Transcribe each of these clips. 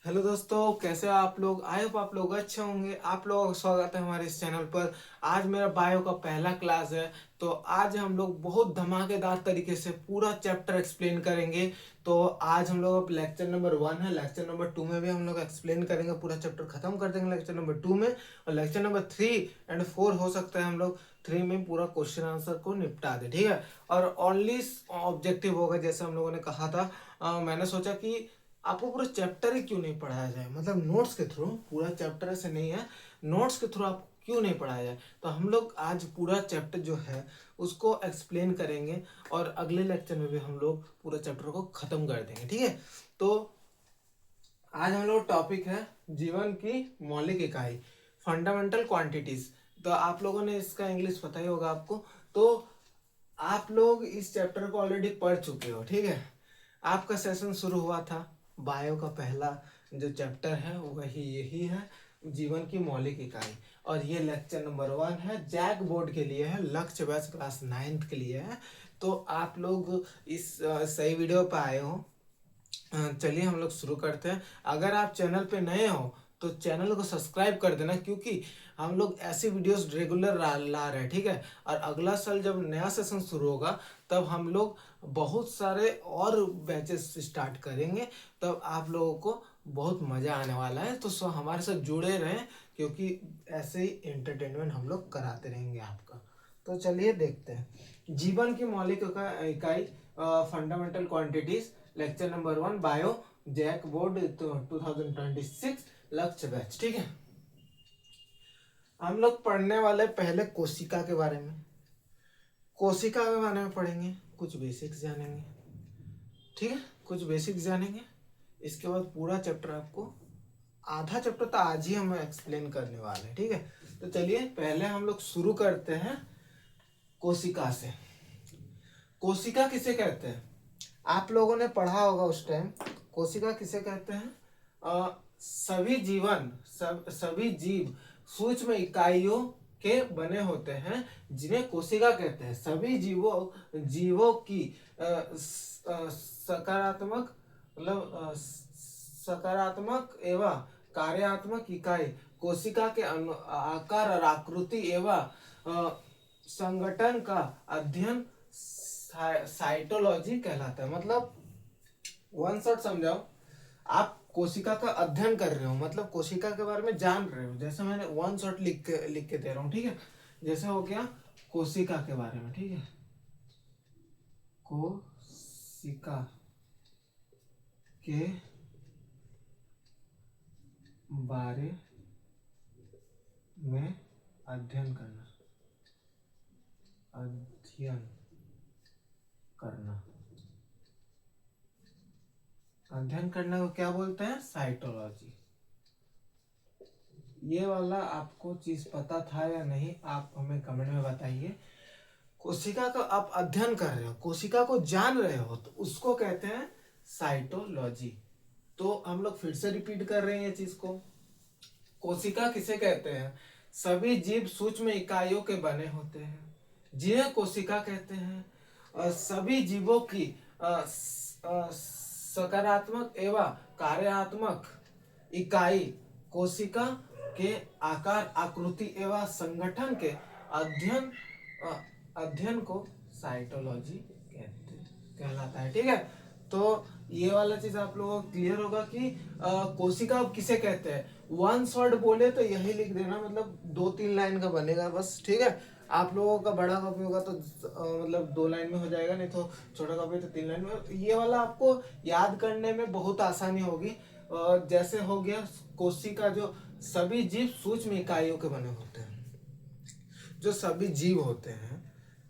Hello दोस्तों, कैसे हो आप लोग। आई होप आप लोग अच्छे होंगे। आप लोगों का स्वागत है हमारे इस चैनल पर। आज मेरा बायो का पहला क्लास है। तो आज हम लोग बहुत धमाकेदार तरीके से पूरा चैप्टर एक्सप्लेन करेंगे। तो आज हम लोग अब लेक्चर नंबर 1 है। लेक्चर नंबर 2 में भी हम लोग एक्सप्लेन करेंगे, पूरा चैप्टर खत्म कर देंगे लेक्चर नंबर 2 में। और लेक्चर नंबर 3 एंड 4 हो सकता है हम लोग 3 में पूरा क्वेश्चन आंसर को निपटा दे, ठीक है। और ओनली ऑब्जेक्टिव होगा, जैसे हम लोगों ने कहा था। मैंने सोचा कि आपको पूरा चैप्टर ही क्यों नहीं पढ़ाया जाए, मतलब नोट्स के थ्रू। पूरा चैप्टर ऐसे नहीं है, नोट्स के थ्रू आपको क्यों नहीं पढ़ाया जाए। तो हम लोग आज पूरा चैप्टर जो है उसको एक्सप्लेन करेंगे, और अगले लेक्चर में भी हम लोग पूरा चैप्टर को खत्म कर देंगे, ठीक है। तो आज हम लोग टॉपिक है जीवन की मौलिक इकाई, फंडामेंटल क्वांटिटीज। तो आप लोगों ने इसका इंग्लिश पता ही होगा आपको। तो आप लोग इस चैप्टर को ऑलरेडी पढ़ चुके हो, ठीक है। आपका सेशन शुरू हुआ था, बायो का पहला जो चैप्टर है वही यही है, जीवन की मौलिक इकाई। और ये लेक्चर नंबर 1 है, जैक बोर्ड के लिए है, लक्ष्य बैच क्लास 9th के लिए है। तो आप लोग इस सही वीडियो पर आए हो। चलिए हम लोग शुरू करते हैं। अगर आप चैनल पे नए हो तो चैनल को सब्सक्राइब कर देना, क्योंकि हम लोग ऐसी वीडियोस रेगुलर ला रहे हैं, ठीक है। और अगला साल जब नया सेशन शुरू होगा तब हम लोग बहुत सारे और बैचेस स्टार्ट करेंगे। तब आप लोगों को बहुत मज़ा आने वाला है। तो हमारे साथ जुड़े रहें, क्योंकि ऐसे ही एंटरटेनमेंट हम लोग कराते रहेंगे आपका। तो चलिए देखते हैं जीवन की मौलिक इकाई, fundamental quantities, lecture number 1 bio, JAC board 2026 Lakshya batch, ठीक है। हम लोग पढ़ने वाले पहले कोशिका के बारे में। कोशिका के बारे में पढ़ेंगे, कुछ बेसिक्स जानेंगे, ठीक है। कुछ बेसिक्स जानेंगे, इसके बाद पूरा चैप्टर आपको, आधा चैप्टर तो आज ही हम एक्सप्लेन करने वाले हैं, ठीक है। तो चलिए पहले हम लोग शुरू करते हैं कोशिका से। कोशिका किसे कहते हैं, आप लोगों ने पढ़ा होगा उस टाइम। कोशिका किसे कहते हैं? सभी जीवन, सभी जीव सूक्ष्म इकाइयों के बने होते हैं, जिन्हें कोशिका कहते हैं। सभी जीवों जीवों की सकारात्मक, मतलब सकारात्मक एवं कार्यात्मक इकाई कोशिका के आकार और आकृति एवं संगठन का अध्ययन साइटोलॉजी कहलाता है। मतलब वन शॉट समझाओ, आप कोशिका का अध्ययन कर रहे हो, मतलब कोशिका के बारे में जान रहे हो। जैसे मैंने वन शॉट लिख के दे रहा हूँ, ठीक है। जैसे हो गया कोशिका के बारे में, ठीक है। कोशिका के बारे में अध्ययन करना, अध्ययन करना, अध्ययन करने को क्या बोलते हैं? साइटोलॉजी। ये वाला आपको चीज पता था या नहीं, आप हमें कमेंट में बताइए। कोशिका का आप अध्ययन कर रहे हो, कोशिका को जान रहे हो, तो उसको कहते हैं साइटोलॉजी। तो हम लोग फिर से रिपीट कर रहे हैं ये चीज को। कोशिका किसे कहते हैं? सभी जीव सूक्ष्म इकाइयों के बने होते हैं, जिन्हें कोशिका कहते हैं। और सभी जीवों की सकारात्मक एवं कार्यात्मक इकाई कोशिका के आकार, आकृति एवं संगठन के अध्ययन अध्ययन को साइटोलॉजी कहते कहलाता है, ठीक है। तो ये वाला चीज आप लोगों को क्लियर होगा कि कोशिका किसे कहते हैं। वन शॉट बोले तो यही लिख देना, मतलब 2-3 लाइन का बनेगा बस, ठीक है। आप लोगों का बड़ा कॉपी होगा तो मतलब 2 लाइन में हो जाएगा, नहीं तो छोटा कॉपी तो 3 लाइन में। ये वाला आपको याद करने में बहुत आसानी होगी। जैसे हो गया कोशिका, जो सभी जीव सूक्ष्म इकाइयों के बने होते हैं। जो सभी जीव होते हैं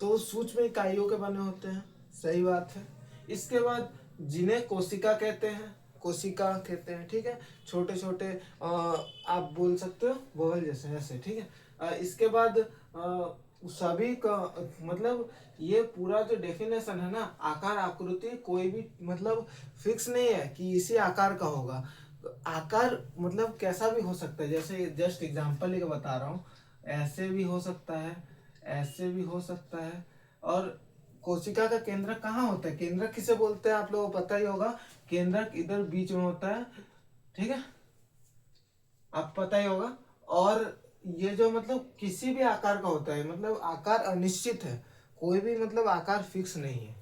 तो सूक्ष्म इकाइयों के बने होते हैं, सही बात है। इसके बाद जिन्हें कोशिका कहते हैं, कोशिका कहते हैं, ठीक है। छोटे छोटे आप बोल सकते हो बॉल जैसे, ऐसे, ठीक है। इसके बाद सभी का मतलब ये पूरा जो डेफिनेशन है ना, आकार आकृति कोई भी मतलब फिक्स नहीं है कि इसी आकार का होगा। आकार मतलब कैसा भी हो सकता है, जैसे जस्ट एग्जांपल ही बता रहा हूँ। ऐसे भी हो सकता है, ऐसे भी हो सकता है। और कोशिका का केंद्रक कहाँ होता है? केंद्रक किसे बोलते हैं आप लोगों को पता ही होगा। केंद्रक इधर बीच में होता है, ठीक है, आप पता ही होगा। और ये जो मतलब किसी भी आकार का होता है, मतलब आकार अनिश्चित है, कोई भी मतलब आकार फिक्स नहीं है।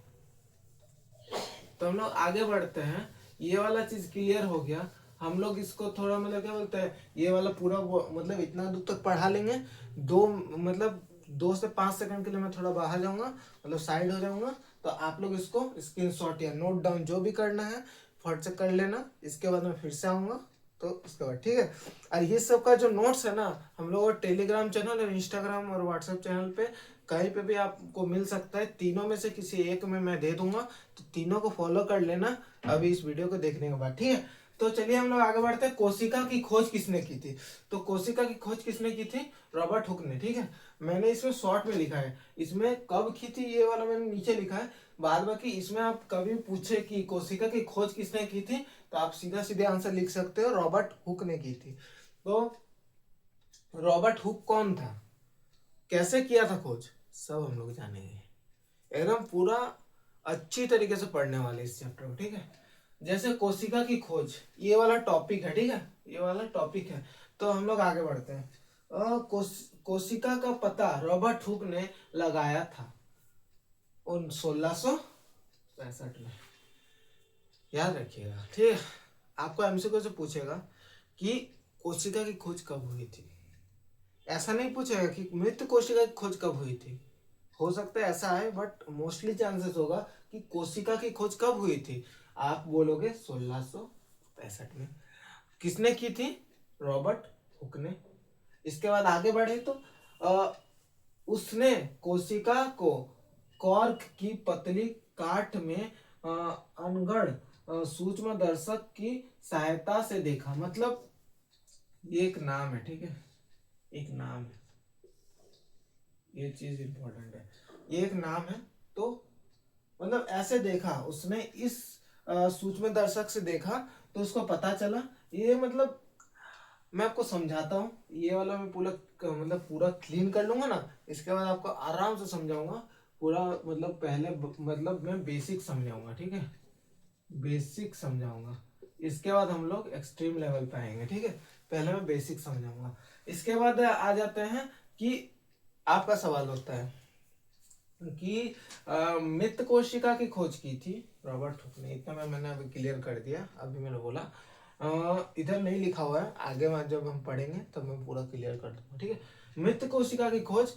तो हम लोग आगे बढ़ते हैं, ये वाला चीज क्लियर हो गया। हम लोग इसको थोड़ा मतलब क्या बोलते हैं, ये वाला पूरा मतलब इतना दूर तक पढ़ा लेंगे। दो मतलब 2 से 5 सेकंड के लिए मैं थोड़ा बाहर जाऊंगा, मतलब साइड हो जाऊंगा। तो आप लोग इसको स्क्रीनशॉट या नोट डाउन जो भी करना है फट से कर लेना। इसके बाद मैं फिर से आऊंगा, तो उसके बाद ठीक है। और ये सब का जो नोट्स है ना, हम लोग टेलीग्राम चैनल और इंस्टाग्राम और व्हाट्सएप चैनल पे कहीं पे भी आपको मिल सकता है। तीनों में से किसी एक में मैं दे दूंगा, तो तीनों को फॉलो कर लेना अभी इस वीडियो को देखने के बाद, ठीक है। तो चलिए हम लोग आगे बढ़ते हैं। कोशिका की खोज किसने की थी? तो कोशिका की खोज किसने की थी? रॉबर्ट हुक ने, ठीक है। मैंने इसमें शॉर्ट में लिखा है, इसमें कब की थी ये वाला मैंने नीचे लिखा है। बाद बाकी इसमें आप कभी पूछे कि कोशिका की खोज किसने की थी, तो आप सीधा सीधे आंसर लिख सकते हो, रॉबर्ट हुक ने की थी। तो रॉबर्ट हुक कौन था, कैसे किया था खोज, सब हम लोग जानेंगे। एकदम पूरा अच्छी तरीके से पढ़ने वाले इस चैप्टर को, ठीक है। जैसे कोशिका की खोज, ये वाला टॉपिक है, ठीक है, ये वाला टॉपिक है। तो हम लोग आगे बढ़ते हैं। कोशिका का पता रॉबर्ट हुक ने लगाया था उन 1665 में, याद रखिएगा, ठीक है। आपको एमसीक्यू से पूछेगा कि कोशिका की खोज कब हुई थी। ऐसा नहीं पूछेगा कि मृत कोशिका की खोज कब हुई थी, हो सकता है ऐसा है, बट मोस्टली चांसेस होगा कि कोशिका की खोज कब हुई थी। आप बोलोगे 1665 में। किसने की थी? रॉबर्ट हुक ने। इसके बाद आगे बढ़े तो उसने कोशिका को कॉर्क की पतली काठ में अनगढ़ सूक्ष्म दर्शक की सहायता से देखा। मतलब ये एक नाम है, ठीक है, एक नाम है, ये चीज इंपॉर्टेंट है, ये एक नाम है। तो मतलब ऐसे देखा उसने, इस सूक्ष्म दर्शक से देखा, तो उसको पता चला। ये मतलब मैं आपको समझाता हूँ, ये वाला मैं पूरा मतलब पूरा क्लीन कर लूंगा ना, इसके बाद आपको आराम से समझाऊंगा पूरा। मतलब पहले मतलब मैं बेसिक समझाऊंगा, ठीक है, बेसिक समझाऊंगा। इसके बाद हम लोग एक्सट्रीम लेवल पे आएंगे, ठीक है। पहले मैं बेसिक समझाऊंगा, इसके बाद आ जाते हैं कि आपका सवाल होता है कि मृत कोशिका की खोज की थी रॉबर्ट हुक ने। इतना मैंने अभी क्लियर कर दिया, अभी मैंने बोला इधर नहीं लिखा हुआ है, आगे में जब हम पढ़ेंगे तब मैं पूरा क्लियर कर दूंगा, ठीक है। मृत कोशिका की खोज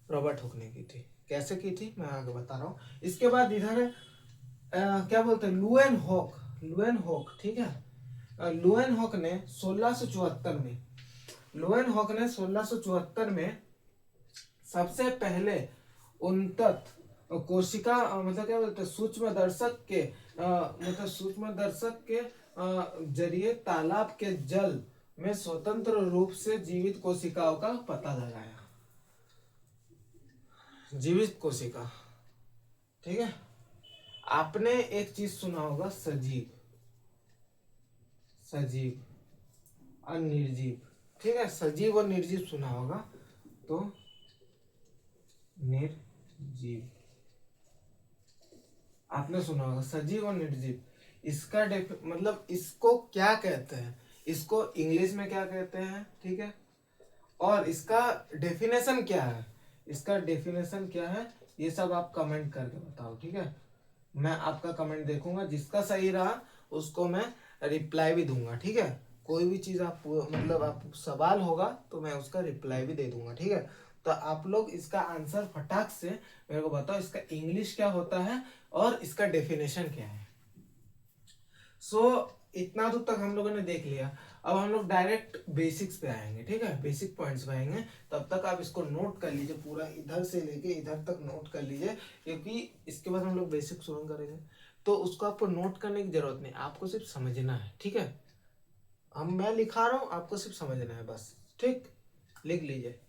रॉबर्ट हुक ने की थी, कैसे की थी मैं आगे बता रहा हूँ। इसके बाद इधर क्या बोलते हैं, लुएन हॉक, लुएन हॉक, ठीक है। लुएन हॉक ने 1674 में, लुएन हॉक ने 1674 में सबसे पहले उन्नत कोशिका मतलब क्या बोलते हैं, सूक्ष्म दर्शक के मतलब सूक्ष्म दर्शक के जरिए तालाब के जल में स्वतंत्र रूप से जीवित कोशिकाओं का पता लगाया। जीवित कोशिका, ठीक है। आपने एक चीज सुना होगा, सजीव, सजीव और निर्जीव, ठीक है, सजीव और निर्जीव सुना होगा। तो निर्जीव आपने सुना होगा, सजीव और निर्जीव। इसका मतलब इसको क्या कहते हैं, इसको इंग्लिश में क्या कहते हैं, ठीक है। और इसका डेफिनेशन क्या है, इसका डेफिनेशन क्या है, ये सब आप कमेंट करके बताओ, ठीक है। मैं आपका कमेंट देखूंगा, जिसका सही रहा उसको मैं रिप्लाई भी दूंगा, ठीक है। कोई भी चीज आप मतलब आप सवाल होगा तो मैं उसका रिप्लाई भी दे दूंगा, ठीक है। तो आप लोग इसका आंसर फटाक से मेरे को बताओ, इसका इंग्लिश क्या होता है और इसका डेफिनेशन क्या है। सो इतना दूर तक हम लोगों ने देख लिया। अब हम लोग डायरेक्ट बेसिक्स पे आएंगे, ठीक है, बेसिक पॉइंट्स पे आएंगे। तब तक आप इसको नोट कर लीजिए, पूरा इधर से लेके इधर तक नोट कर लीजिए, क्योंकि इसके बाद हम लोग बेसिक शुरू करेंगे। तो उसको आपको नोट करने की जरूरत नहीं, आपको सिर्फ समझना है, ठीक है। हम मैं लिखा रहा हूँ, आपको सिर्फ समझना है बस, ठीक, लिख लीजिए।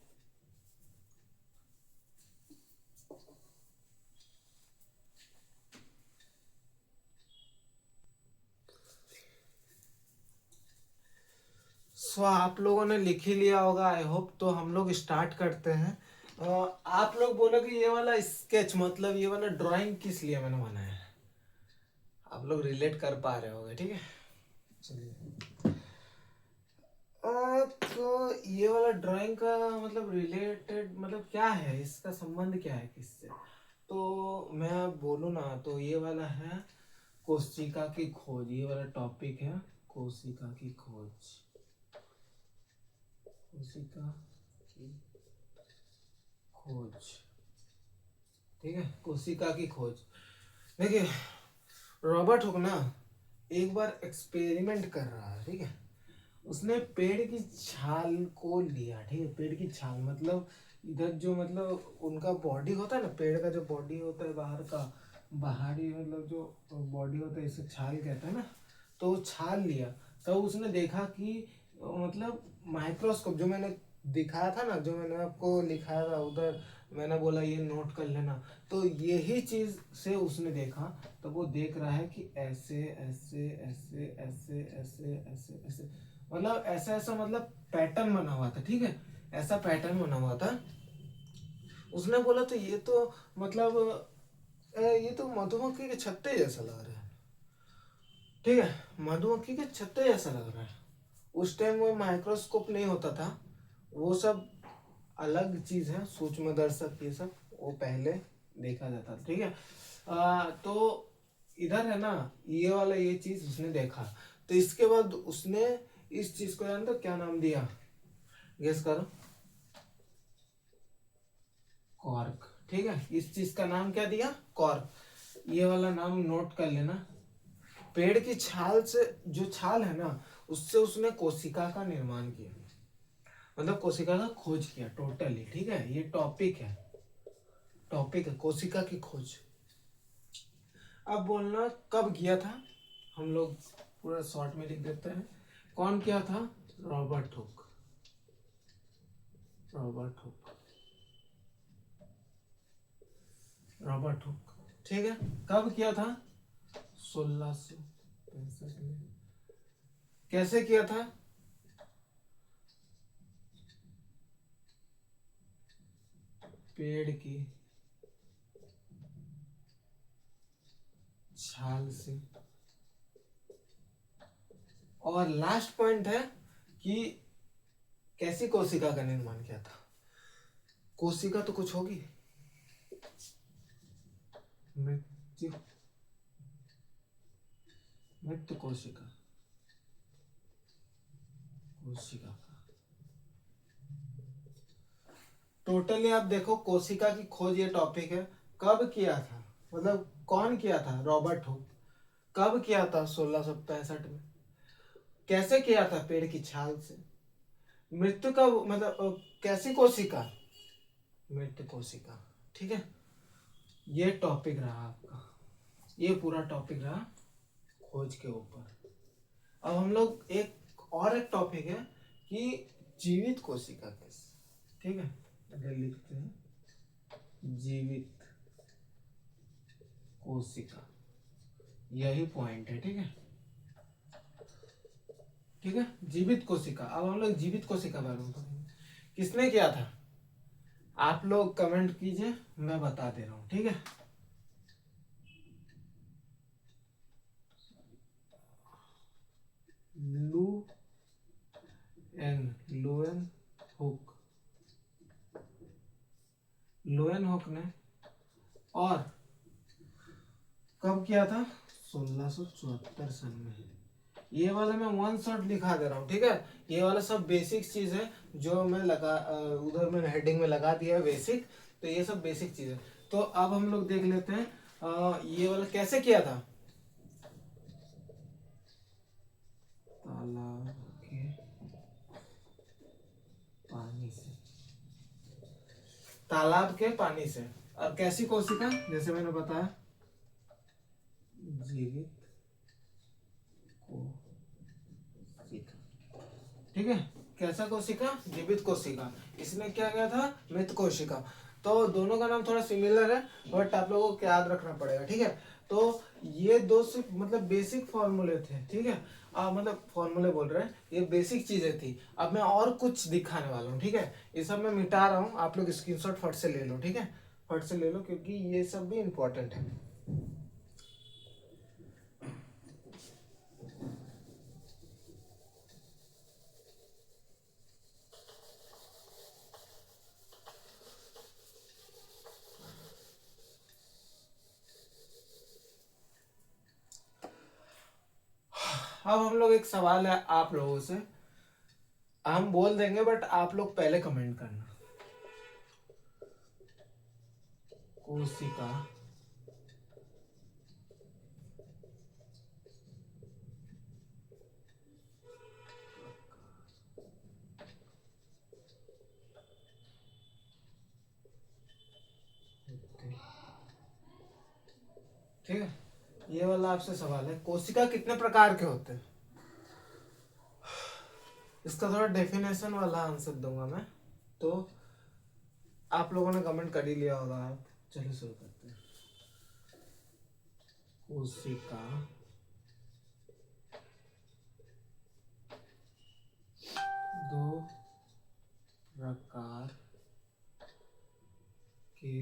सो आप लोगों ने लिख ही लिया होगा आई होप। तो हम लोग स्टार्ट करते हैं। आप लोग बोलोगे ये वाला स्केच मतलब ये वाला ड्राइंग किस लिए मैंने बनाया है, आप लोग रिलेट कर पा रहे होगे, ठीक है। चलिए तो ये वाला ड्राइंग का मतलब रिलेटेड मतलब क्या है, इसका संबंध क्या है किससे? तो मैं बोलूँ ना तो ये वाला है कोशिका की खोज। ये वाला टॉपिक है कोशिका की खोज। कोशिका की खोज, ठीक है, कोशिका की खोज। देखिए रॉबर्ट हुक ना एक बार एक्सपेरिमेंट कर रहा है, ठीक है। उसने पेड़ की छाल को लिया, ठीक है, पेड़ की छाल मतलब इधर जो मतलब उनका बॉडी होता है ना, पेड़ का जो बॉडी होता है बाहर का, बाहरी मतलब जो बॉडी होता है इसे छाल कहते हैं ना। तो वो छाल लिया, तो उसने देखा कि मतलब माइक्रोस्कोप जो मैंने दिखाया था ना, जो मैंने आपको लिखाया था उधर, मैंने बोला ये नोट कर लेना, तो यही चीज से उसने देखा। तो वो देख रहा है कि ऐसे ऐसे ऐसे ऐसे ऐसे ऐसे ऐसे मतलब ऐसा ऐसा मतलब पैटर्न बना हुआ था, ठीक है, ऐसा पैटर्न बना हुआ था। उसने बोला तो ये तो मतलब ये तो मधुमक्खी के छत्ते जैसा लग रहा है, ठीक है, मधुमक्खी के छत्ते जैसा लग रहा है। उस टाइम वो माइक्रोस्कोप नहीं होता था, वो सब अलग चीज है, सूक्ष्मदर्शक ये सब वो पहले देखा जाता था, ठीक है। तो इधर है ना ये वाला ये चीज उसने देखा। तो इसके बाद उसने इस चीज को जानते हो क्या नाम दिया? गेस करो। कॉर्क, ठीक है, इस चीज का नाम क्या दिया? कॉर्क। ये वाला नाम नोट कर लेना। पेड़ की छाल से, जो छाल है ना, उससे उसने कोशिका का निर्माण किया, मतलब कोशिका का खोज किया टोटली, ठीक है। ये टॉपिक है, टॉपिक है कोशिका की खोज। अब बोलना कब किया था, हम लोग पूरा शॉर्ट में लिख देते हैं। कौन किया था? Robert Hooke. Robert Hooke, Robert Hooke, ठीक है। कब किया था? 1665 में। कैसे किया था? पेड़ की छाल से। और लास्ट पॉइंट है कि कैसी कोशिका का निर्माण किया था। कोशिका तो कुछ होगी, मृत्यु, मृत्यु कोशिका, कोशिका का टोटली आप देखो कोशिका की खोज ये टॉपिक है। कब किया था, मतलब कौन किया था? Robert Hooke. कब किया था? 1665 में। कैसे किया था? पेड़ की छाल से। मृत्यु का मतलब कैसी कोशिका? मृत्यु कोशिका, ठीक है। ये टॉपिक रहा आपका, ये पूरा टॉपिक रहा खोज के ऊपर। अब हम लोग एक टॉपिक है कि जीवित कोशिका कैसे, ठीक है, अगर लिखते हैं जीवित कोशिका, यही पॉइंट है, ठीक है, ठीक है। जीवित कोशिका, अब हम लोग जीवित कोशिका बारे में पढ़ेंगे। किसने किया था? आप लोग कमेंट कीजिए, मैं बता दे रहा हूं, ठीक है। लू N Loen hook, Loen hook ने। और कब किया था? 1674 सन में। ये वाला मैं वन शॉट लिखा दे रहा हूँ, ठीक है। ये वाला सब बेसिक चीज है जो मैं लगा उधर मैंने हेडिंग में लगा दिया है बेसिक। तो ये सब बेसिक चीज है। तो अब हम लोग देख लेते हैं ये वाला कैसे किया था। तालाब के पानी से, तालाब के पानी से। और कैसी कोशिका? जैसे मैंने बताया जीवित कोशिका, ठीक है। कैसा कोशिका? जीवित कोशिका। इसने क्या किया था? मृत कोशिका। तो दोनों का नाम थोड़ा सिमिलर है, बट आप लोगों को याद रखना पड़ेगा, ठीक है। तो ये दो सिर्फ मतलब बेसिक फॉर्मूले थे, ठीक है। मतलब फॉर्मूले बोल रहे हैं, ये बेसिक चीजें थी। अब मैं और कुछ दिखाने वाला हूँ, ठीक है। ये सब मैं मिटा रहा हूँ, आप लोग स्क्रीनशॉट फट से ले लो, ठीक है, फट से ले लो, क्योंकि ये सब भी इंपॉर्टेंट है। अब हम लोग एक सवाल है आप लोगों से, हम बोल देंगे बट आप लोग पहले कमेंट करना। कोशिका ठीक है, ये वाला आपसे सवाल है, कोशिका कितने प्रकार के होते हैं। इसका थोड़ा डेफिनेशन वाला आंसर दूंगा मैं, तो आप लोगों ने कमेंट कर ही लिया होगा। आप चलो शुरू करते हैं। कोशिका दो प्रकार के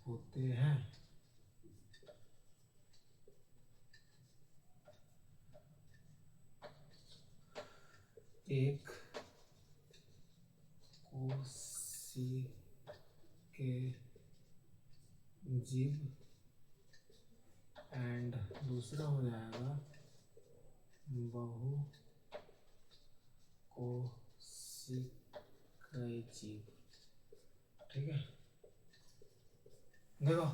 होते हैं। एक कोशिके जीव एंड दूसरा हो जाएगा बहु कोशिकीय जीव। ठीक है, देखो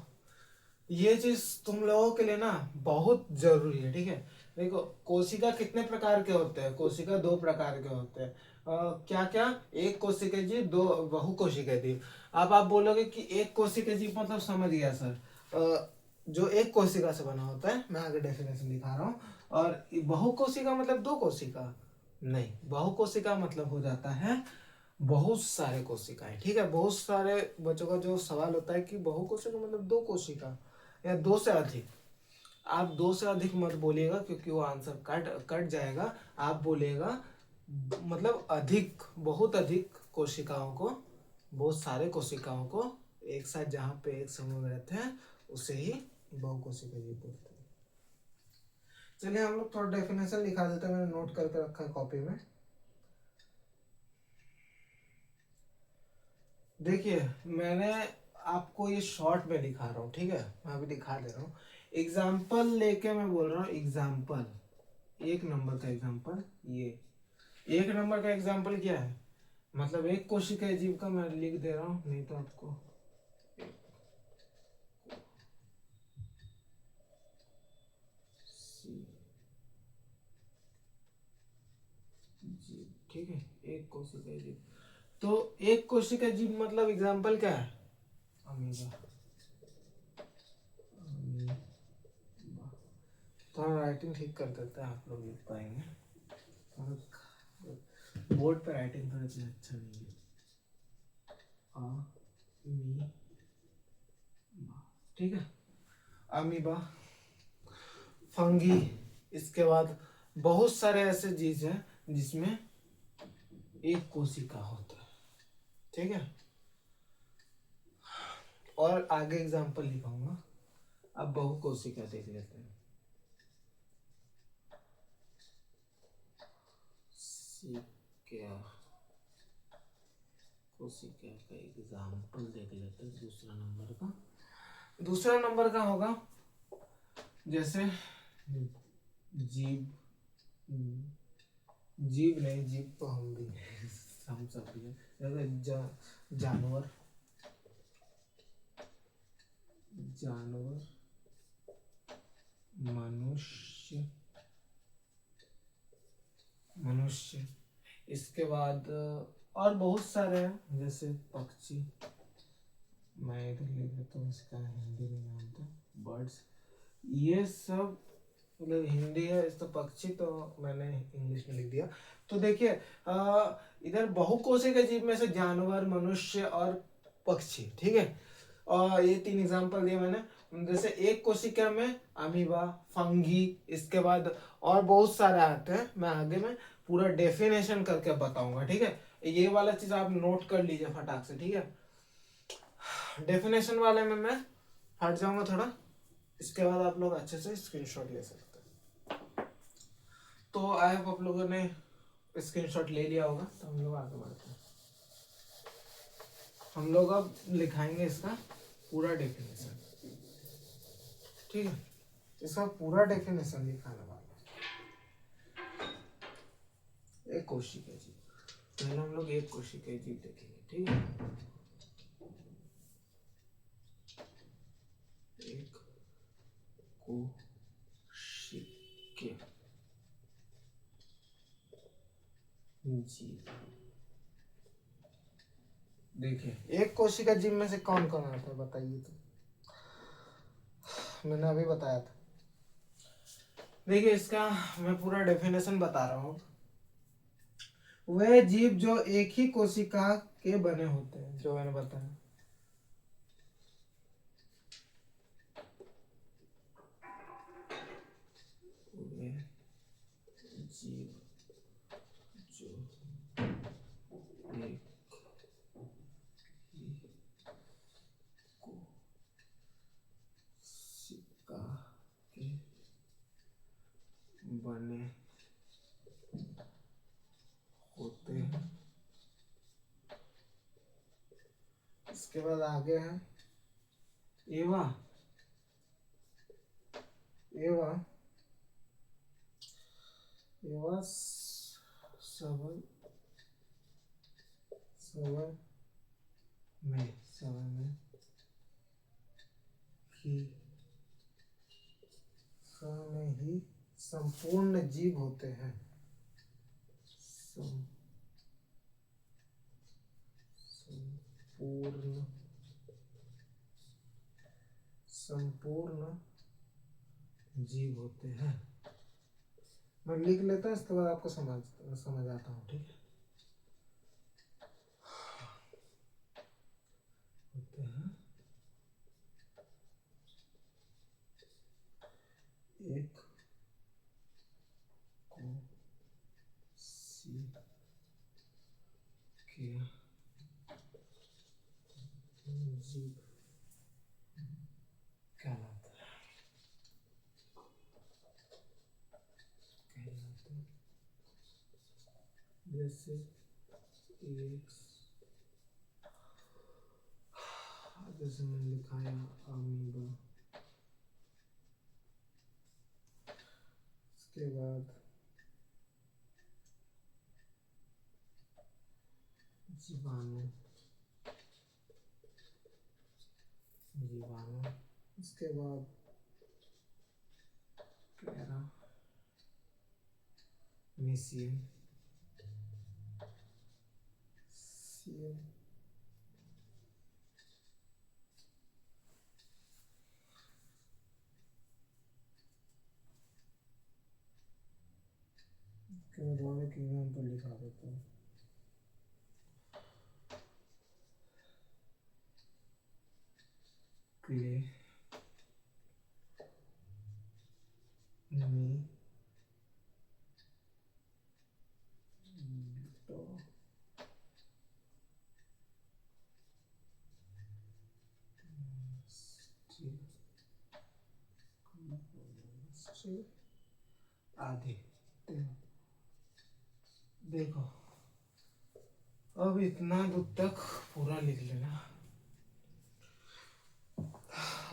ये चीज तुम लोगों के लिए ना बहुत जरूरी है। ठीक है, देखो कोशिका कितने प्रकार के होते हैं, कोशिका दो प्रकार के होते हैं। क्या क्या, एक कोशिका जीव, दो बहु कोशिका जीव। अब आप बोलोगे कि एक कोशिका जीव मतलब समझ गया सर, जो एक कोशिका से बना होता है, मैं आगे डेफिनेशन दिखा रहा हूँ। और बहु कोशिका मतलब दो कोशिका नहीं, बहु कोशिका मतलब हो जाता है बहुत सारे कोशिकाएं। ठीक है, बहुत सारे बच्चों का जो सवाल होता है कि बहु कोशिका मतलब दो कोशिका या दो से अधिक। आप दो से अधिक मत बोलिएगा क्योंकि वो आंसर कट कट जाएगा। आप बोलिएगा मतलब अधिक, बहुत अधिक कोशिकाओं को, बहुत सारे कोशिकाओं को एक साथ जहाँ पे एक समूह में रहते हैं उसे ही बहु कोशिका जीव बोलते हैं। चलिए हम लोग थोड़ा डेफिनेशन लिखा देते हैं, मैंने नोट करके रखा है कॉपी में। देखिए मैंने आपको ये शॉर्ट में दिखा रहा हूँ, ठीक है, मैं अभी दिखा दे रहा हूँ। एग्जाम्पल लेके मैं बोल रहा हूँ, एग्जाम्पल, एक नंबर का एग्जाम्पल, ये एक नंबर का एग्जाम्पल क्या है, मतलब एक कोशिका जीव का मैं लिख दे रहा हूँ, नहीं तो आपको जीव, ठीक है, एक कोशिका जीव। तो एक कोशिका जीव मतलब एग्जाम्पल क्या है, अमीबा। थोड़ा राइटिंग ठीक कर देते हैं, आप लोग लिख पाएंगे। बोर्ड पे राइटिंग थोड़ा इतना अच्छा नहीं है। अमीबा, ठीक है, अमीबा, फंगी। इसके बाद बहुत सारे ऐसे चीज हैं जिसमें एक कोशिका होता है। ठीक है, और आगे एग्जांपल लिखाऊंगा। अब बहु कोशिका देख लेते हैं। क्या कोशिका का एग्जांपल देख लेते हैं, दूसरा नंबर का। दूसरा नंबर का होगा जैसे जीव, जीव नहीं, जीव तो हम भी हम सब भी हैं। जैसे जानवर, जानवर, मनुष्य, मनुष्य। इसके बाद और बहुत सारे हैं जैसे पक्षी, मैं इधर लिख देता हूँ, इसका हिंदी में नाम था बर्ड्स। ये सब मतलब हिंदी है, इस तो पक्षी तो मैंने इंग्लिश में लिख दिया। तो देखिए इधर बहुकोशिकीय जीव में से जानवर, मनुष्य और पक्षी, ठीक है, और ये तीन एग्जांपल दिए मैंने। जैसे एक कोशिका में अमीबा, फंगी, इसके बाद और बहुत सारे आते हैं, मैं आगे में पूरा डेफिनेशन करके बताऊंगा। ठीक है, ये वाला चीज आप नोट कर लीजिए फटाक से। ठीक है, डेफिनेशन वाले में मैं हट जाऊंगा थोड़ा, इसके बाद आप लोग अच्छे से स्क्रीनशॉट ले सकते हैं। तो आई होप आप लोगों ने स्क्रीनशॉट ले लिया होगा, तो हम लोग आगे बढ़ते हैं। हम लोग अब लिखाएंगे इसका पूरा डेफिनेशन। ठीक है, इसका पूरा डेफिनेशन लिखाने वाला है। एक कोशिका जीव। पहले हम लोग एक कोशिका जीव देखेंगे, ठीक है। एक कोशिका जीव। देखिए एक कोशिका जीव में से कौन कौन आता है बताइए तो। मैंने अभी बताया था। देखिए इसका मैं पूरा डेफिनेशन बता रहा हूँ। वह जीव जो एक ही कोशिका के बने होते हैं, जो मैंने बताया। वह जीव जो एक ही कोशिका के बने होते हैं। इसके बाद आगे है एवा। एवा एवा सबल सबल में ही संपूर्ण जीव होते हैं। संपूर्ण जीव होते हैं। मैं लिख लेता हूँ, इसके बाद आपको समझ आता हूँ, ठीक है। होते हैं एक कोशिका जीव कहलाता है। जैसे जैसे मैंने लिखाया अमीबा। इसके बाद जीवाणु। इसके बाद पैरामीशियम। एक एग्जाम्पल लिखा देता हूँ। क्ले आदि। देखो अब इतना दूर तक पूरा लिख लेना।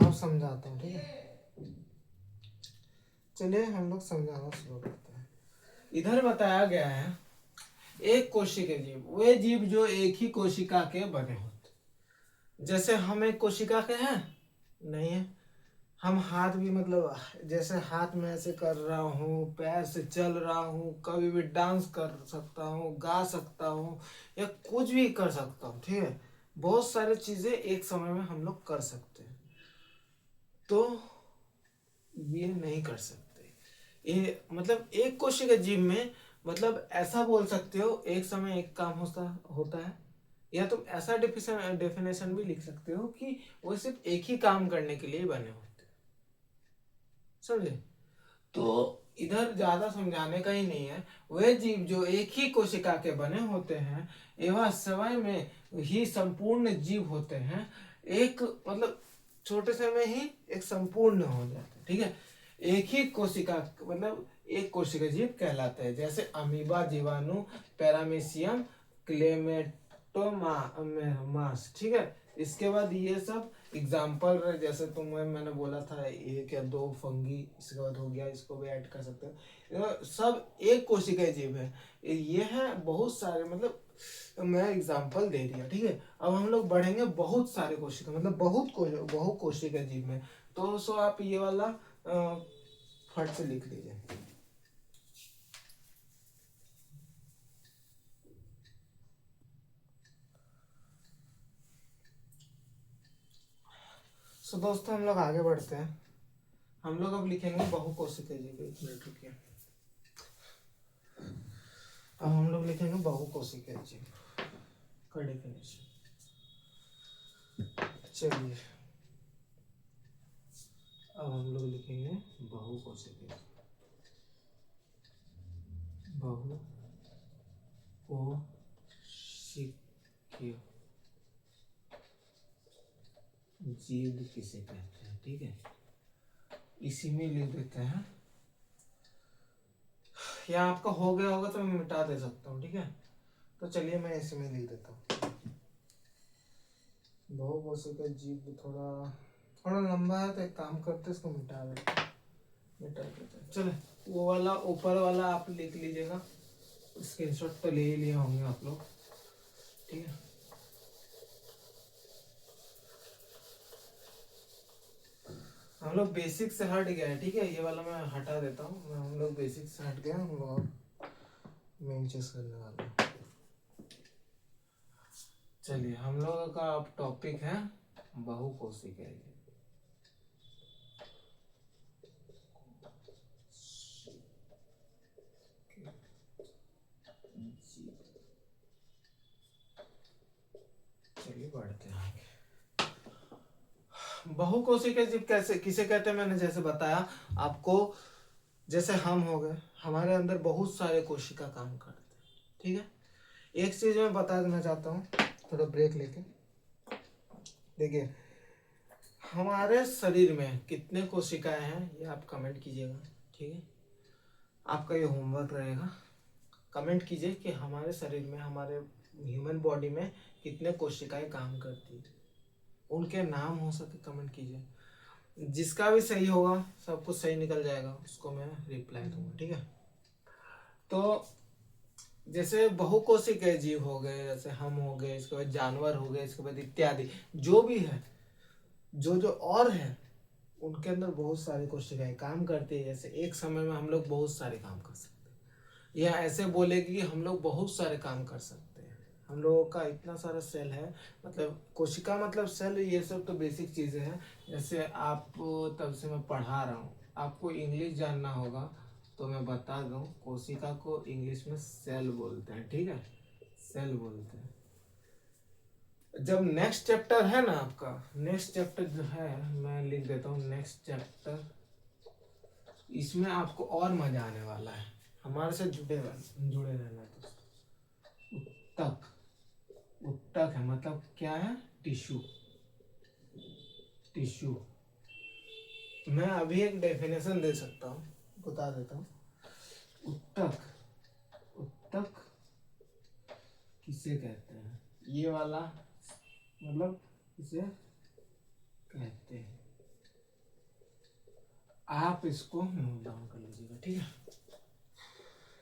अब समझाता हूँ, ठीक है। चलिए हम लोग समझाना शुरू करते हैं। इधर बताया गया है एक कोशिका जीव, वे जीव जो एक ही कोशिका के बने होते। जैसे हम एक कोशिका के हैं नहीं है। हम हाथ भी मतलब जैसे हाथ में ऐसे कर रहा हूँ, पैर से चल रहा हूँ, कभी भी डांस कर सकता हूँ, गा सकता हूँ या कुछ भी कर सकता हूँ, ठीक है। बहुत सारी चीजें एक समय में हम लोग कर सकते हैं। तो ये नहीं कर सकते। ये मतलब एक कोशिका जीव में मतलब ऐसा बोल सकते हो एक समय एक काम होता है। या तुम ऐसा डेफिनेशन भी लिख सकते हो कि वो सिर्फ एक ही काम करने के लिए बने होते हैं। समझे? तो इधर ज्यादा समझाने का ही नहीं है। वे जीव जो एक ही कोशिका के बने होते हैं एवं समय में ही संपूर्ण जीव होते हैं। एक मतलब छोटे से में ही एक संपूर्ण हो जाता है, ठीक है। एक ही कोशिका मतलब एक कोशिका जीव कहलाता है। जैसे अमीबा, जीवाणु, पैरामीशियम, क्लेमेटोमास, ठीक है। इसके बाद ये सब एग्जाम्पल जैसे मैंने बोला था एक या दो फंगी, इसके बाद हो गया, इसको भी ऐड कर सकते हैं। सब एक कोशिका जीव है, ये है बहुत सारे, मतलब मैं एग्जाम्पल दे दिया, ठीक है। अब हम लोग बढ़ेंगे बहुत सारे कोशिका, मतलब बहुत कोशिका जीव में। तो सो आप ये वाला फट से लिख लीजिए। सो दोस्तों हम लोग आगे बढ़ते हैं। हम लोग अब लिखेंगे बहुकोशिकीय जीव। एक मिनट रुकिए। अब हम लोग लिखेंगे बहुकोशिकीय जीव का डेफिनेशन। चलिए अब हम लोग लिखेंगे बहुकोशिकीय। बहुकोशिकीय जीव किसे कहते हैं, ठीक है। इसी में लिख देते हैं, या आपका हो गया होगा तो मैं मिटा दे सकता हूँ, ठीक है। तो चलिए मैं इसी में लिख देता हूँ। बहुकोशिकीय जीव थोड़ा लंबा है, तो एक काम करते इसको मिटा देते हैं। चले वो वाला ऊपर वाला आप लिख लीजिएगा, स्क्रीनशॉट तो ले ही लिए होंगे आप लोग, ठीक है। हम लोग बेसिक से हट गए हैं, ठीक है। ये वाला मैं हटा देता हूँ, हम लोग बेसिक से हट गए, हम लोग मेन चीज करने वाले हैं। चलिए हम लोगों का अब टॉपिक है बहुकोशिकीय। चलिए बढ़ते हैं आगे। बहुकोशिकीय जीव कैसे किसे कहते हैं, मैंने जैसे बताया आपको, जैसे हम हो गए, हमारे अंदर बहुत सारे कोशिका काम करते हैं, ठीक है। एक चीज मैं बता देना चाहता हूँ, थोड़ा ब्रेक लेके देखिए, हमारे शरीर में कितने कोशिकाएं हैं ये आप कमेंट कीजिएगा, ठीक है। आपका ये होमवर्क रहेगा, कमेंट कीजिए कि हमारे शरीर में, हमारे ह्यूमन बॉडी में कितने कोशिकाएं काम करती है, उनके नाम हो सके कमेंट कीजिए। जिसका भी सही होगा, सब कुछ सही निकल जाएगा, उसको मैं रिप्लाई दूंगा, ठीक है। तो जैसे बहुकोशिकीय जीव हो गए, जैसे हम हो गए, इसके बाद जानवर हो गए, इसके बाद इत्यादि जो भी है, जो जो और है, उनके अंदर बहुत सारी कोशिकाएं काम करती है। जैसे एक समय में हम लोग बहुत सारे काम कर सकते हैं, या ऐसे बोले कि हम लोग बहुत सारे काम कर सकते हैं। हम लोगों का इतना सारा सेल है, मतलब कोशिका मतलब सेल, ये सब तो बेसिक चीज़ें हैं। जैसे आप, तब से मैं पढ़ा रहा हूँ, आपको इंग्लिश जानना होगा तो मैं बता दूं, कोशिका को इंग्लिश में सेल बोलते हैं, ठीक है, सेल बोलते हैं। जब नेक्स्ट चैप्टर है ना आपका, नेक्स्ट चैप्टर जो है मैं लिख देता हूँ, नेक्स्ट चैप्टर, इसमें आपको और मजा आने वाला है। हमारे से जुड़े रहना। तो उत्तक, उत्तक है मतलब क्या है, टिश्यू, टिश्यू। मैं अभी एक डेफिनेशन दे सकता हूँ, बता देता हूँ। उत्तक, उत्तक किसे कहते हैं, ये वाला मतलब किसे कहते हैं, आप इसको नोट डाउन कर लीजिएगा, ठीक है।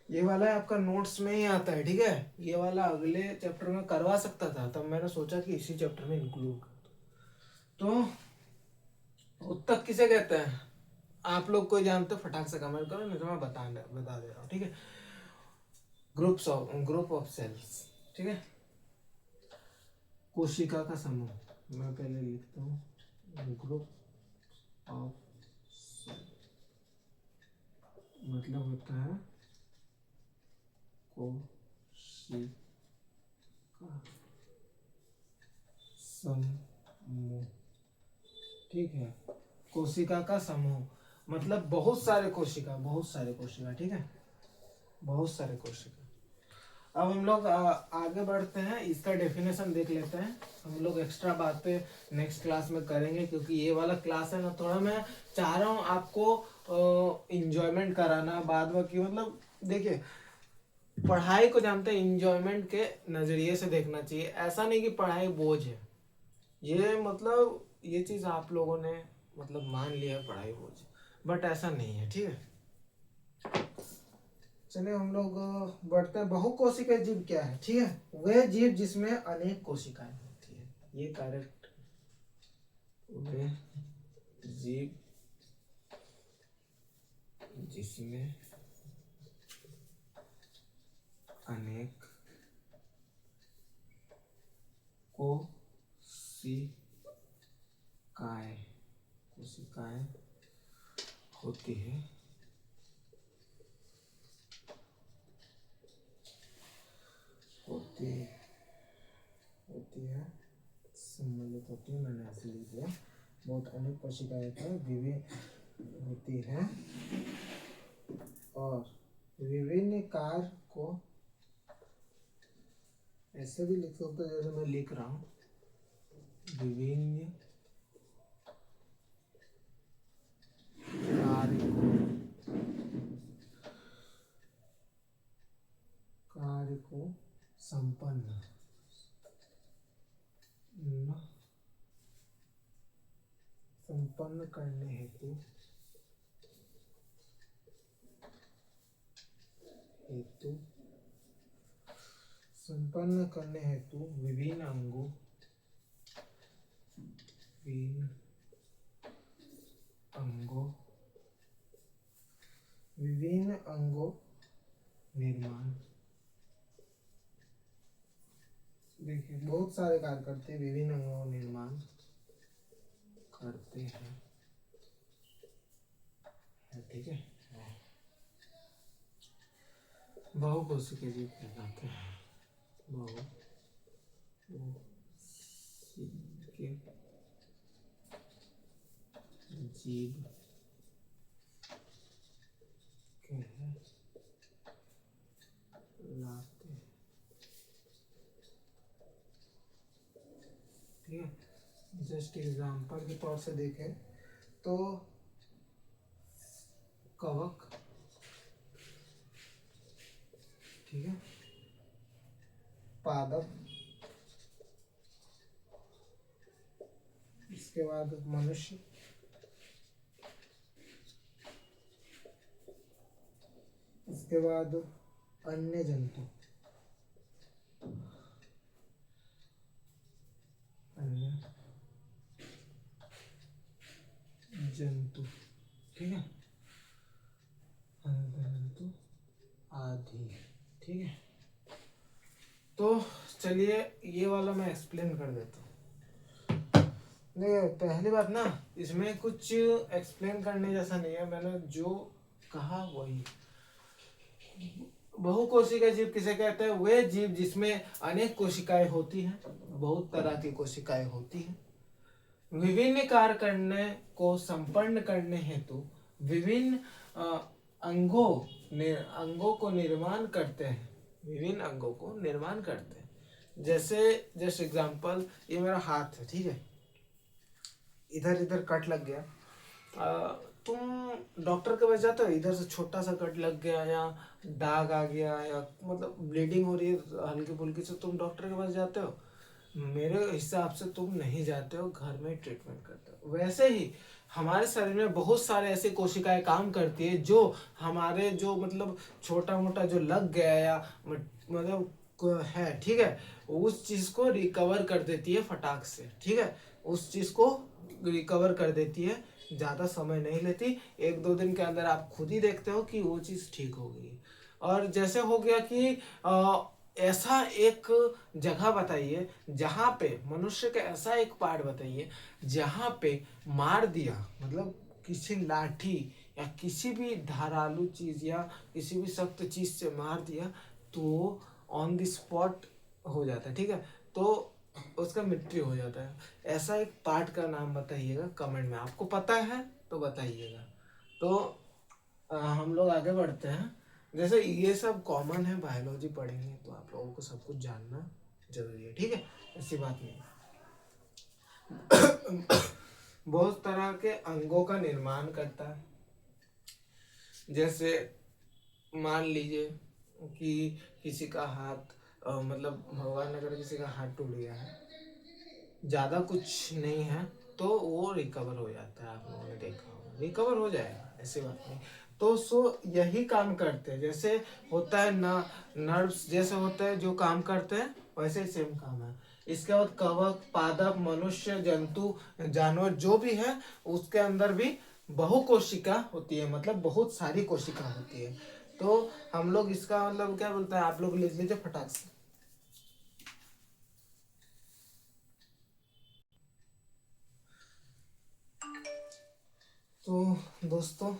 ये वाला आपका नोट्स में ही आता है, ठीक है। ये वाला अगले चैप्टर में करवा सकता था, तब मैंने सोचा कि इसी चैप्टर में इंक्लूड कर दूं। तो उत्तक किसे कहते हैं, आप लोग कोई जानते हो फटाक से कमेंट करो, नहीं तो मैं बता दे रहा हूँ, ठीक है। ग्रुप ऑफ सेल्स, ठीक है, कोशिका का समूह। मैं पहले लिखता हूँ ग्रुप ऑफ सेल, मतलब होता है कोशिका समूह, ठीक है। कोशिका का समूह मतलब बहुत सारे कोशिका, बहुत सारे कोशिका, ठीक है, बहुत सारे कोशिका। अब हम लोग आगे बढ़ते हैं, इसका डेफिनेशन देख लेते हैं। हम लोग एक्स्ट्रा बातें नेक्स्ट क्लास में करेंगे, क्योंकि ये वाला क्लास है ना, थोड़ा मैं चाह रहा हूँ आपको इंजॉयमेंट कराना बाद में, कि मतलब देखिए, पढ़ाई को जानते हैं इंजॉयमेंट के नज़रिए से देखना चाहिए। ऐसा नहीं कि पढ़ाई बोझ है, ये मतलब ये चीज़ आप लोगों ने मतलब मान लिया है पढ़ाई बोझ, बट ऐसा नहीं है, ठीक है। चलिए हम लोग बढ़ते हैं। बहुकोशिकीय जीव क्या है, ठीक है, वह जीव जिसमें अनेक कोशिकाएं होती है, ये करेक्ट। वह जीव जिसमें अनेक कोशिकाएं होती है, सम्मिलित होती है, मैंने ऐसे लिख दिया। बहुत अनेक कोशिकाएं विभिन्न होती है और विभिन्न कार्य को, ऐसे भी लिख सकते हो जैसे मैं लिख रहा हूँ, विभिन्न कार्य को संपन्न करने हेतु विभिन्न अंगों निर्माण, देखिए बहुत सारे कार्य करते हैं, विभिन्न अंगों निर्माण करते हैं, ठीक है। बहुकोशिकीय जीव कहलाते हैं, बहुकोशिकीय जीव कहलाते हैं, ठीक है। जस्ट एग्जाम्पल के तौर से देखें तो कवक, ठीक है, पादप, इसके बाद मनुष्य, इसके बाद अन्य जंतु, ठीक है, जंतु आदि, ठीक है। तो चलिए ये वाला मैं एक्सप्लेन कर देता हूँ। नहीं, पहली बात ना, इसमें कुछ एक्सप्लेन करने जैसा नहीं है, मैंने जो कहा वही। बहुकोशिकीय जीव किसे कहते हैं, वे जीव जिसमें अनेक कोशिकाएं होती हैं, बहुत तरह की कोशिकाएं होती हैं, विभिन्न कार्य करने को संपन्न करने हेतु विभिन्न अंगों को निर्माण करते हैं, विभिन्न अंगों को निर्माण करते हैं। जैसे एग्जांपल, ये मेरा हाथ है, ठीक है, इधर इधर कट लग गया, तुम डॉक्टर के पास जाते हो, इधर से छोटा सा कट लग गया या दाग आ गया या मतलब ब्लीडिंग हो रही है हल्की फुल्की से, तुम डॉक्टर के पास जाते हो। मेरे हिसाब से तुम नहीं जाते हो, घर में ट्रीटमेंट करते हो। वैसे ही हमारे शरीर में बहुत सारे ऐसे कोशिकाएं काम करती है जो हमारे जो मतलब छोटा मोटा जो लग गया या मतलब है, ठीक है, उस चीज को रिकवर कर देती है फटाक से, ठीक है, उस चीज को रिकवर कर देती है, ज़्यादा समय नहीं लेती, 1-2 दिन के अंदर आप खुद ही देखते हो कि वो चीज़ ठीक हो गई। और जैसे हो गया कि ऐसा एक जगह बताइए जहाँ पे मनुष्य का ऐसा एक पार्ट बताइए जहाँ पे मार दिया, मतलब किसी लाठी या किसी भी धारालु चीज़ या किसी भी सख्त चीज़ से मार दिया तो ऑन द स्पॉट हो जाता है, ठीक है, तो उसका मृत्यु हो जाता है। ऐसा एक पार्ट का नाम बताइएगा कमेंट में, आपको पता है तो बताइएगा। तो हम लोग आगे बढ़ते हैं। जैसे ये सब कॉमन है, बायोलॉजी पढ़ेंगे तो आप लोगों को सब कुछ जानना जरूरी है, ठीक है, ऐसी बात नहीं। बहुत तरह के अंगों का निर्माण करता है। जैसे मान लीजिए कि किसी का हाथ मतलब भगवान ने अगर किसी का हाथ टूट गया है, ज़्यादा कुछ नहीं है तो वो रिकवर हो जाता है। आप लोगों ने देखा होगा, रिकवर हो जाएगा, ऐसी बात नहीं। तो यही काम करते हैं। जैसे होता है ना, नर्व्स जैसे होते हैं जो काम करते हैं, वैसे ही सेम काम है। इसके बाद कवक, पादप, मनुष्य, जंतु, जानवर जो भी है, उसके अंदर भी बहुकोशिका होती है, मतलब बहुत सारी कोशिका होती है। तो हम लोग इसका मतलब क्या बोलते हैं, आप लोग लिख लीजिए फटाक से। तो दोस्तों,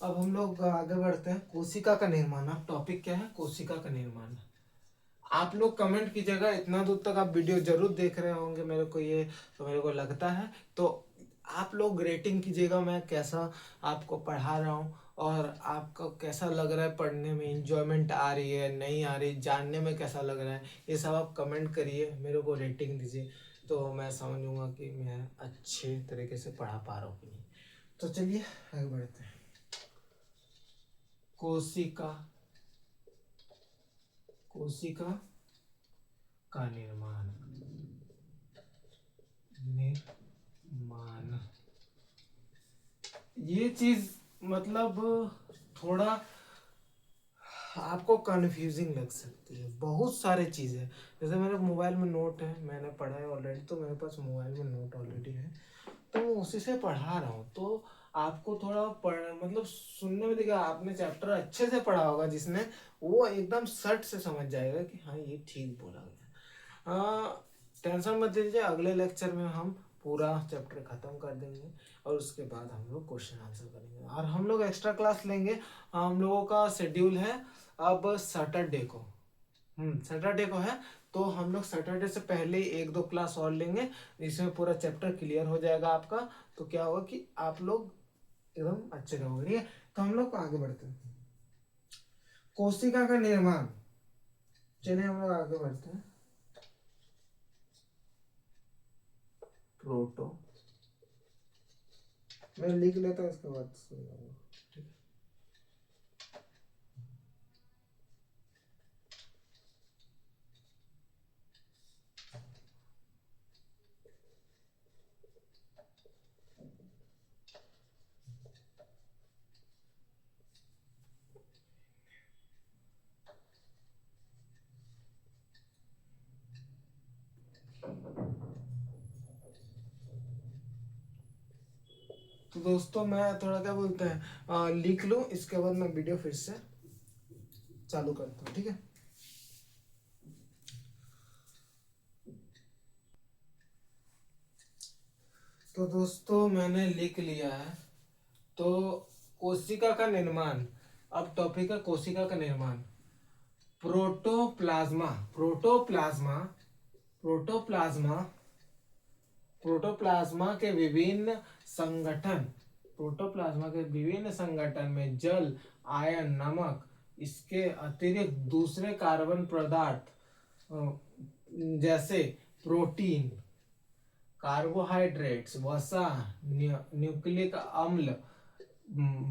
अब हम लोग आगे बढ़ते हैं। कोशिका का निर्माण, अब टॉपिक क्या है, कोशिका का निर्माण। आप लोग कमेंट कीजिएगा, इतना दूर तक आप वीडियो जरूर देख रहे होंगे, मेरे को ये तो मेरे को लगता है। तो आप लोग रेटिंग कीजिएगा, मैं कैसा आपको पढ़ा रहा हूँ और आपको कैसा लग रहा है, पढ़ने में इंजॉयमेंट आ रही है नहीं आ रही, जानने में कैसा लग रहा है, ये सब आप कमेंट करिए, मेरे को रेटिंग दीजिए, तो मैं समझूंगा कि मैं अच्छे तरीके से पढ़ा पा रहा हूँ कि नहीं। तो चलिए आगे बढ़ते हैं। कोशिका, कोशिका का निर्माण, निर्माण ये चीज मतलब थोड़ा आपको कंफ्यूजिंग लग सकती है। बहुत सारे चीज़ है, जैसे मेरे मोबाइल में नोट है, मैंने पढ़ा है ऑलरेडी, तो मेरे पास मोबाइल में नोट ऑलरेडी है, तो मैं उसी से पढ़ा रहा हूँ। तो आपको थोड़ा पढ़ मतलब सुनने में दिखा, आपने चैप्टर अच्छे से पढ़ा होगा जिसने, वो एकदम सट से समझ जाएगा कि हाँ ये ठीक बोला गया। टेंशन मत लीजिए, अगले लेक्चर में हम पूरा चैप्टर खत्म कर देंगे और उसके बाद हम लोग क्वेश्चन आंसर करेंगे और हम लोग एक्स्ट्रा क्लास लेंगे। हम लोगों का शेड्यूल है अब सैटरडे को, सैटरडे को है, तो हम लोग सैटरडे से पहले ही एक दो क्लास और लेंगे, जिसमें पूरा चैप्टर क्लियर हो जाएगा आपका। तो क्या होगा कि आप लोग एकदम अच्छे रहोगे, ठीक है। तो हम लोग आगे बढ़ते हैं, कोशिका का निर्माण। चलिए हम लोग आगे बढ़ते हैं। प्रोटो, मैं लिख लेता हूँ, उसके बाद सुन लूंगा, ठीक है। तो दोस्तों मैं थोड़ा क्या बोलते हैं, लिख लूँ, इसके बाद मैं वीडियो फिर से चालू करता हूँ, ठीक है। तो दोस्तों मैंने लिख लिया है। तो कोशिका का निर्माण, अब टॉपिक है कोशिका का निर्माण। प्रोटोप्लाज्मा, प्रोटोप्लाज्मा, प्रोटोप्लाज्मा, प्रोटोप्लाज्मा के विभिन्न संगठन, प्रोटोप्लाज्मा के विभिन्न संगठन में जल, आयन, नमक, इसके अतिरिक्त दूसरे कार्बन पदार्थ जैसे प्रोटीन, कार्बोहाइड्रेट्स, वसा, न्यूक्लिक अम्ल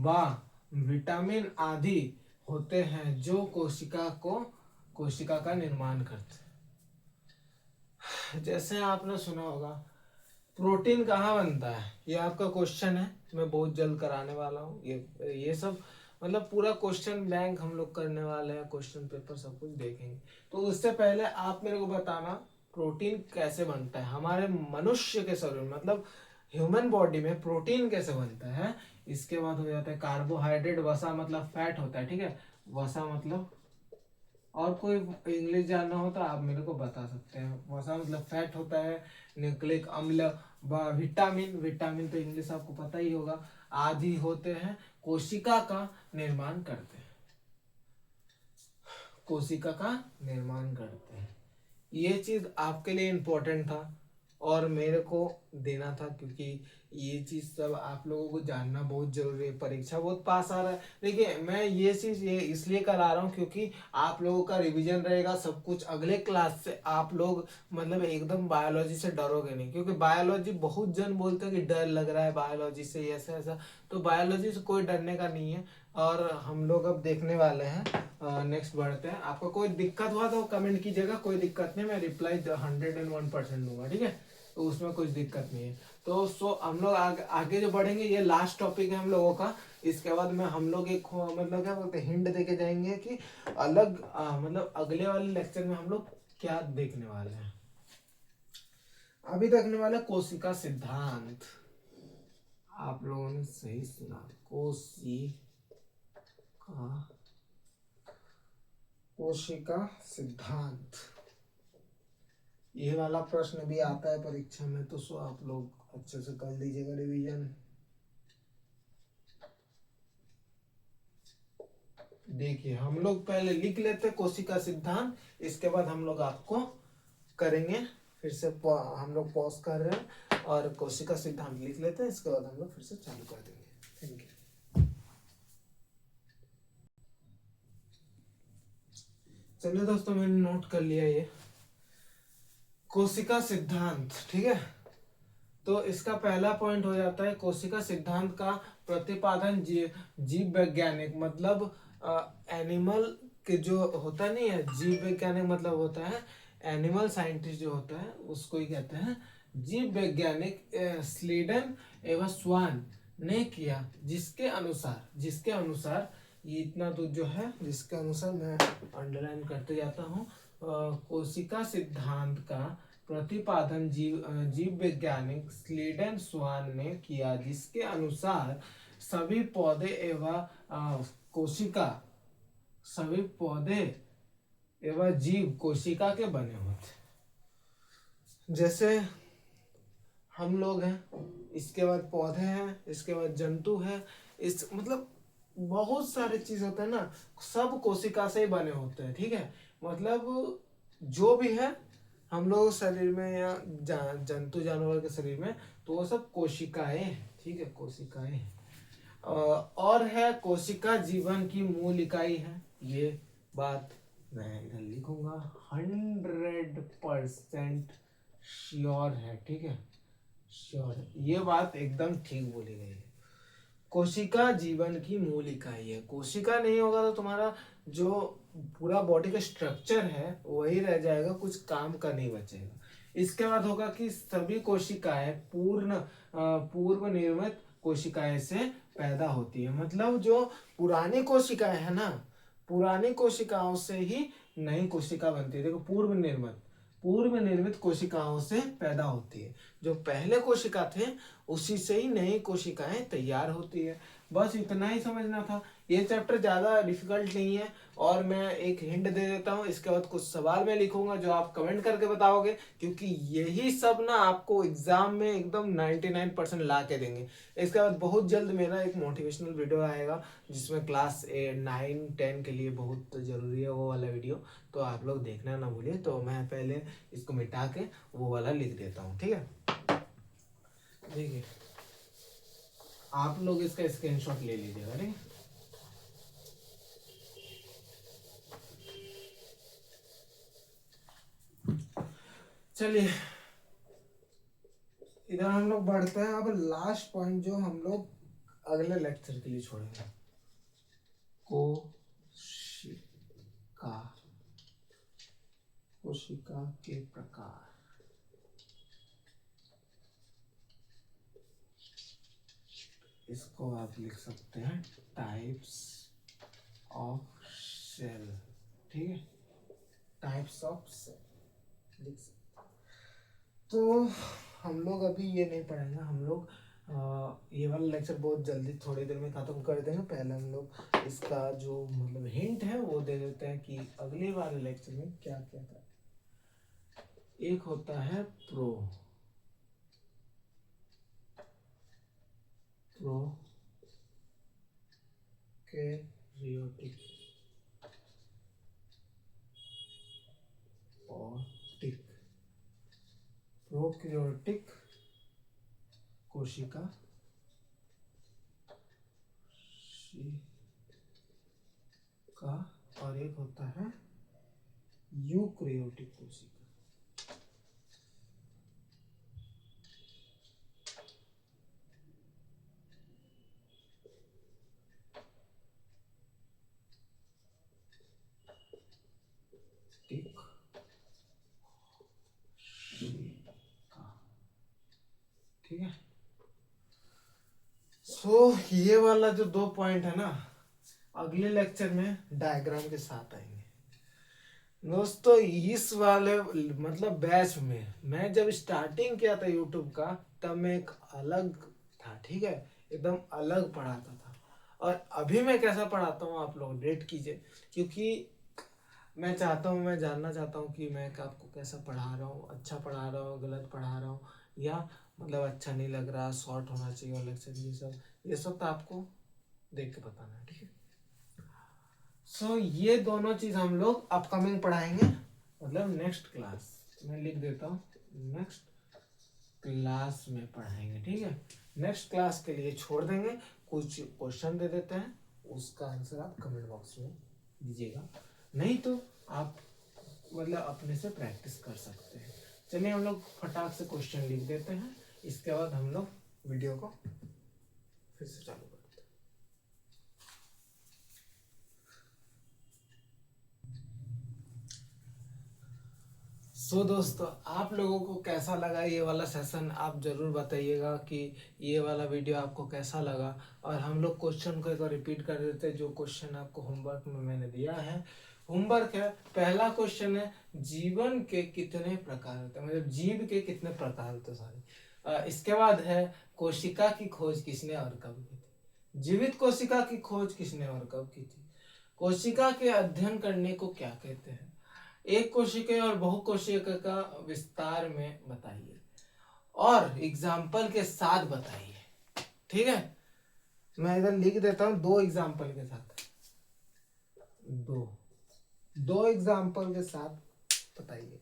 व विटामिन आदि होते हैं जो कोशिका का निर्माण करते हैं। जैसे आपने सुना होगा, प्रोटीन कहाँ बनता है, ये आपका क्वेश्चन है, मैं बहुत जल्द कराने वाला हूँ ये सब, मतलब पूरा क्वेश्चन बैंक हम लोग करने वाले हैं, क्वेश्चन पेपर सब कुछ देखेंगे। तो उससे पहले आप मेरे को बताना प्रोटीन कैसे बनता है हमारे मनुष्य के शरीर में, मतलब ह्यूमन बॉडी में प्रोटीन कैसे बनता है। इसके बाद हो जाता है कार्बोहाइड्रेट, वसा मतलब फैट होता है, ठीक है, वसा मतलब, और कोई इंग्लिश जानना हो तो आप मेरे को बता सकते हैं। वसा मतलब फैट होता है, न्यूक्लिक अम्ल व विटामिन, विटामिन तो इंग्लिश आपको पता ही होगा, आदि होते हैं, कोशिका का निर्माण करते हैं, कोशिका का निर्माण करते हैं। ये चीज आपके लिए इम्पोर्टेंट था और मेरे को देना था, क्योंकि ये चीज सब आप लोगों को जानना बहुत जरूरी है, परीक्षा बहुत पास आ रहा है। देखिए मैं ये चीज ये इसलिए करा रहा हूँ क्योंकि आप लोगों का रिवीजन रहेगा सब कुछ, अगले क्लास से आप लोग मतलब एकदम बायोलॉजी से डरोगे नहीं, क्योंकि बायोलॉजी बहुत जन बोलते हैं कि डर लग रहा है बायोलॉजी से, ऐसा ऐसा, तो बायोलॉजी से कोई डरने का नहीं है। और हम लोग अब देखने वाले हैं, नेक्स्ट बढ़ते हैं। आपको कोई दिक्कत हुआ तो कमेंट कीजिएगा, कोई दिक्कत नहीं, मैं रिप्लाई 101% दूंगा, ठीक है। तो उसमें कुछ दिक्कत नहीं है। तो हम लोग आगे जो बढ़ेंगे, ये लास्ट टॉपिक है हम लोगों का। इसके बाद में हम लोग एक मतलब क्या बोलते हैं, हिंट देके जाएंगे कि अलग मतलब अगले वाले लेक्चर में हम लोग क्या देखने वाले हैं। अभी देखने वाले कोशिका सिद्धांत। आप लोगों ने सही सुना, कोशिका सिद्धांत। ये वाला प्रश्न भी आता है परीक्षा में, तो सो आप लोग अच्छे से कर लीजिएगा रिवीजन। देखिए, हम लोग पहले लिख लेते कोशिका सिद्धांत, इसके बाद हम लोग आपको करेंगे। फिर से हम लोग पॉज कर रहे हैं और कोशिका सिद्धांत लिख लेते हैं, इसके बाद हम लोग फिर से चालू कर देंगे। Thank you. चलिए दोस्तों, मैंने नोट कर लिया ये कोशिका सिद्धांत, ठीक है। तो इसका पहला पॉइंट हो जाता है कोशिका सिद्धांत का प्रतिपादन जीव वैज्ञानिक, मतलब एनिमल के जो होता नहीं है, जीव वैज्ञानिक मतलब होता है एनिमल साइंटिस्ट जो होता है, उसको ही कहते हैं जीव वैज्ञानिक स्लीडन एवं स्वान ने किया। जिसके अनुसार ये इतना तो जो है, जिसके अनुसार मैं अंडरलाइन करते जाता हूँ, कोशिका सिद्धांत का प्रतिपादन जीव वैज्ञानिक स्लीडन स्वान ने किया, जिसके अनुसार सभी पौधे एवं कोशिका सभी पौधे एवं जीव कोशिका के बने होते। जैसे हम लोग हैं, इसके बाद पौधे हैं, इसके बाद जंतु है, इस मतलब बहुत सारे चीज होते हैं ना, सब कोशिका से ही बने होते हैं, ठीक है। मतलब जो भी है हम लोग शरीर में या जंतु जानवर के शरीर में, तो वो सब कोशिकाएं हैं, ठीक है, कोशिकाएं हैं। और है कोशिका जीवन की मूल इकाई है, ये बात मैं इधर लिखूंगा, 100% श्योर है, ठीक है, श्योर है, ये बात एकदम ठीक बोली गई है। कोशिका जीवन की मूल इकाई है। कोशिका नहीं होगा तो तुम्हारा जो पूरा बॉडी का स्ट्रक्चर है वही रह जाएगा, कुछ काम का नहीं बचेगा। इसके बाद होगा कि सभी कोशिकाएं पूर्व निर्मित कोशिकाएं से पैदा होती है। मतलब जो पुरानी कोशिकाएं है ना, पुरानी कोशिकाओं से ही नई कोशिका बनती है। देखो, पूर्व निर्मित कोशिकाओं से पैदा होती है। जो पहले कोशिका थे उसी से ही नई कोशिकाएं तैयार होती है। बस इतना ही समझना था। ये चैप्टर ज्यादा डिफिकल्ट नहीं है। और मैं एक हिंट दे देता हूँ, इसके बाद कुछ सवाल मैं लिखूंगा जो आप कमेंट करके बताओगे, क्योंकि यही सब ना आपको एग्जाम में एकदम 99% ला के देंगे। इसके बाद बहुत जल्द मेरा एक मोटिवेशनल वीडियो आएगा, जिसमें क्लास 9-10 के लिए बहुत जरूरी है वो वाला वीडियो, तो आप लोग देखना ना भूलिए। तो मैं पहले इसको मिटा के वो वाला लिख देता हूँ, ठीक है। देखिए, आप लोग इसका स्क्रीनशॉट ले लीजिएगा, ठीक है। चलिए, इधर हम लोग बढ़ते हैं। अब लास्ट पॉइंट जो हम लोग अगले लेक्चर के लिए छोड़ेंगे, कोशिका के प्रकार। इसको आप लिख सकते हैं टाइप्स ऑफ सेल, ठीक है, टाइप्स ऑफ सेल लिख सकते। तो हम लोग अभी ये नहीं पढ़ेंगे, हम लोग ये वाला लेक्चर बहुत जल्दी थोड़ी देर में खत्म कर देंगे। पहले हम लोग इसका जो मतलब हिंट है वो दे देते हैं कि अगले वाले लेक्चर में क्या क्या करें। एक होता है प्रोकैरियोटिक और प्रोकैरियोटिक कोशिका, और एक होता है यूकैरियोटिक कोशिका। ये वाला जो 2 पॉइंट है ना, अगले लेक्चर में डायग्राम के साथ आएंगे दोस्तों। इस वाले मतलब बैच में मैं जब स्टार्टिंग किया था यूट्यूब का, तब मैं एक अलग था, ठीक है, एकदम अलग पढ़ाता था। और अभी मैं कैसा पढ़ाता हूँ आप लोग रेट कीजिए, क्योंकि मैं चाहता हूँ, मैं जानना चाहता हूँ कि मैं आपको कैसा पढ़ा रहा हूँ, अच्छा पढ़ा रहा हूँ, गलत पढ़ा रहा हूँ, या मतलब अच्छा नहीं लग रहा, शॉर्ट होना चाहिए लेक्चर, ये सब तो आपको देख के बताना है, ठीक है। सो ये दोनों चीज हम लोग अपकमिंग पढ़ाएंगे, मतलब नेक्स्ट क्लास मैं लिख देता हूँ, नेक्स्ट क्लास में पढ़ाएंगे, ठीक है। नेक्स्ट क्लास के लिए छोड़ देंगे, कुछ क्वेश्चन दे देते हैं, उसका आंसर आप कमेंट बॉक्स में दीजिएगा, नहीं तो आप मतलब अपने से प्रैक्टिस कर सकते हैं। चलिए हम लोग फटाक से क्वेश्चन लिख देते हैं, इसके बाद हम लोग वीडियो को फिर से चालू करते हैं। दोस्तों, आप लोगों को कैसा लगा ये वाला सेशन, आप जरूर बताइएगा कि ये वाला वीडियो आपको कैसा लगा। और हम लोग क्वेश्चन को एक बार रिपीट कर देते हैं, जो क्वेश्चन आपको होमवर्क में मैंने दिया है। होमवर्क है, पहला क्वेश्चन है, जीवन के कितने प्रकार होते हैं, मतलब जीव के कितने प्रकार होते हैं, सॉरी। इसके बाद है, कोशिका की खोज किसने और कब की थी। जीवित कोशिका की खोज किसने और कब की थी। कोशिका के अध्ययन करने को क्या कहते हैं। एक कोशिका और बहुकोशिका का विस्तार में बताइए, और एग्जाम्पल के साथ बताइए, ठीक है। मैं इधर लिख देता हूं, 2 एग्जाम्पल के साथ, दो एग्जाम्पल के साथ बताइए।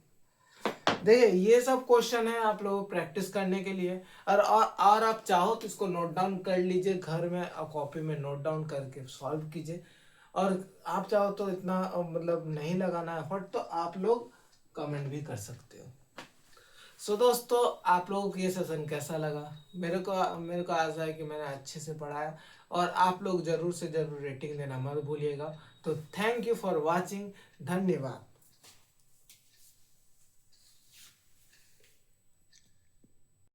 देखिए ये सब क्वेश्चन है आप लोगों को प्रैक्टिस करने के लिए, और आप चाहो तो इसको नोट डाउन कर लीजिए घर में, कॉपी में नोट डाउन करके सॉल्व कीजिए। और आप चाहो तो इतना मतलब नहीं लगाना एफर्ट, तो आप लोग कमेंट भी कर सकते हो। दोस्तों, आप लोगों को ये सेशन कैसा लगा, मेरे को आशा है कि मैंने अच्छे से पढ़ाया, और आप लोग जरूर से जरूर रेटिंग देना मत भूलिएगा। तो थैंक यू फॉर वॉचिंग, धन्यवाद।